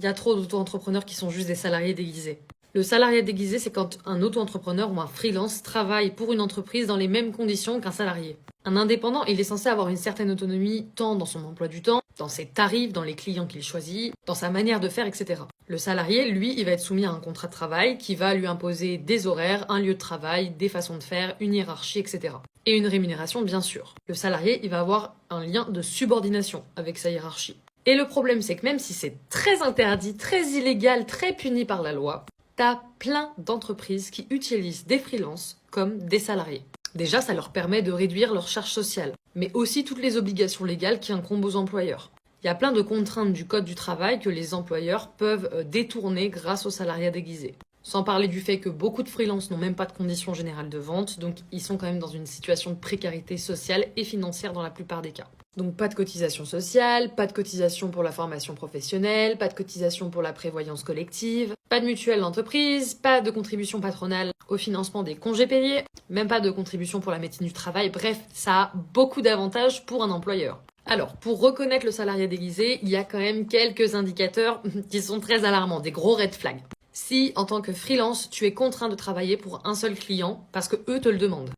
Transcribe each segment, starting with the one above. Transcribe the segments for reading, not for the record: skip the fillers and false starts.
Il y a trop d'auto-entrepreneurs qui sont juste des salariés déguisés. Le salariat déguisé, c'est quand un auto-entrepreneur ou un freelance travaille pour une entreprise dans les mêmes conditions qu'un salarié. Un indépendant, il est censé avoir une certaine autonomie tant dans son emploi du temps, dans ses tarifs, dans les clients qu'il choisit, dans sa manière de faire, etc. Le salarié, lui, il va être soumis à un contrat de travail qui va lui imposer des horaires, un lieu de travail, des façons de faire, une hiérarchie, etc. Et une rémunération, bien sûr. Le salarié, il va avoir un lien de subordination avec sa hiérarchie. Et le problème, c'est que même si c'est très interdit, très illégal, très puni par la loi, t'as plein d'entreprises qui utilisent des freelances comme des salariés. Déjà, ça leur permet de réduire leurs charges sociales, mais aussi toutes les obligations légales qui incombent aux employeurs. Il y a plein de contraintes du code du travail que les employeurs peuvent détourner grâce au salariat déguisé. Sans parler du fait que beaucoup de freelances n'ont même pas de conditions générales de vente, donc ils sont quand même dans une situation de précarité sociale et financière dans la plupart des cas. Donc pas de cotisation sociale, pas de cotisation pour la formation professionnelle, pas de cotisation pour la prévoyance collective, pas de mutuelle d'entreprise, pas de contribution patronale au financement des congés payés, même pas de contribution pour la médecine du travail, bref, ça a beaucoup d'avantages pour un employeur. Alors, pour reconnaître le salariat déguisé, il y a quand même quelques indicateurs qui sont très alarmants, des gros red flags. Si, en tant que freelance, tu es contraint de travailler pour un seul client parce que eux te le demandent,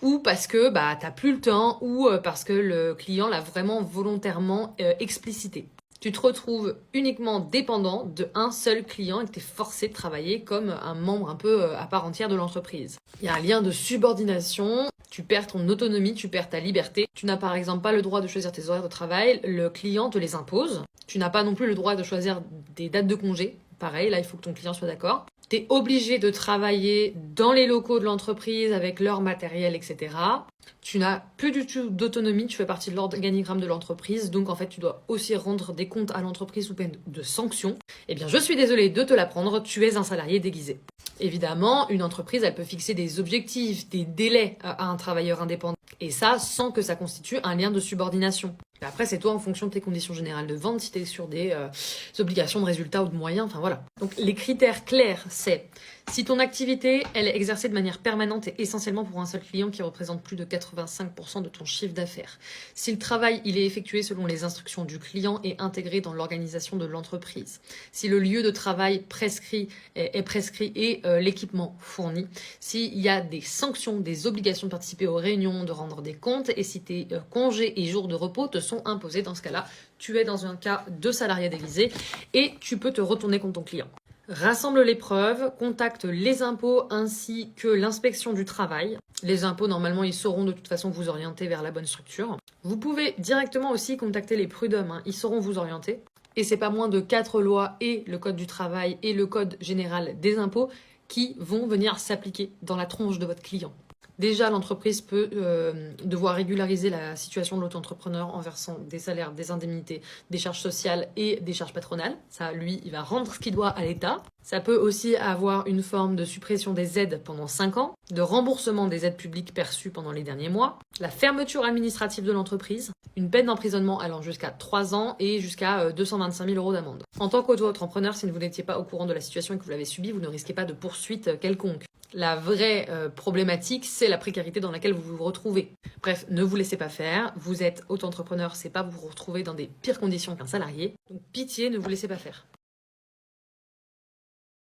ou parce que t'as plus le temps, ou parce que le client l'a vraiment volontairement explicité. Tu te retrouves uniquement dépendant d'un seul client et que tu es forcé de travailler comme un membre un peu à part entière de l'entreprise. Il y a un lien de subordination, tu perds ton autonomie, tu perds ta liberté. Tu n'as par exemple pas le droit de choisir tes horaires de travail, le client te les impose. Tu n'as pas non plus le droit de choisir des dates de congé. Pareil, là il faut que ton client soit d'accord. Tu es obligé de travailler dans les locaux de l'entreprise avec leur matériel, etc. Tu n'as plus du tout d'autonomie, tu fais partie de l'organigramme de l'entreprise, donc en fait tu dois aussi rendre des comptes à l'entreprise sous peine de sanctions. Eh bien je suis désolée de te l'apprendre, tu es un salarié déguisé. Évidemment, une entreprise, elle peut fixer des objectifs, des délais à un travailleur indépendant. Et ça, sans que ça constitue un lien de subordination. Et après, c'est toi en fonction de tes conditions générales de vente, si tu es sur des obligations de résultats ou de moyens, enfin voilà. Donc les critères clairs, c'est si ton activité, elle est exercée de manière permanente et essentiellement pour un seul client qui représente plus de 85% de ton chiffre d'affaires. Si le travail, il est effectué selon les instructions du client et intégré dans l'organisation de l'entreprise. Si le lieu de travail est prescrit et l'équipement fourni. S'il y a des sanctions, des obligations de participer aux réunions, de rendre des comptes et si tes congés et jours de repos te sont imposés, dans ce cas-là, tu es dans un cas de salariat déguisé et tu peux te retourner contre ton client. Rassemble les preuves, contacte les impôts ainsi que l'inspection du travail. Les impôts, normalement, ils sauront de toute façon vous orienter vers la bonne structure. Vous pouvez directement aussi contacter les prud'hommes, ils sauront vous orienter. Et c'est pas moins de 4 lois et le code du travail et le code général des impôts qui vont venir s'appliquer dans la tronche de votre client. Déjà, l'entreprise peut devoir régulariser la situation de l'auto-entrepreneur en versant des salaires, des indemnités, des charges sociales et des charges patronales. Ça, lui, il va rendre ce qu'il doit à l'État. Ça peut aussi avoir une forme de suppression des aides pendant 5 ans, de remboursement des aides publiques perçues pendant les derniers mois, la fermeture administrative de l'entreprise, une peine d'emprisonnement allant jusqu'à 3 ans et jusqu'à 225 000 € d'amende. En tant qu'auto-entrepreneur, si vous n'étiez pas au courant de la situation et que vous l'avez subie, vous ne risquez pas de poursuite quelconque. La vraie problématique, c'est la précarité dans laquelle vous vous retrouvez. Bref, ne vous laissez pas faire. Vous êtes auto-entrepreneur, c'est pas vous retrouver dans des pires conditions qu'un salarié. Donc pitié, ne vous laissez pas faire.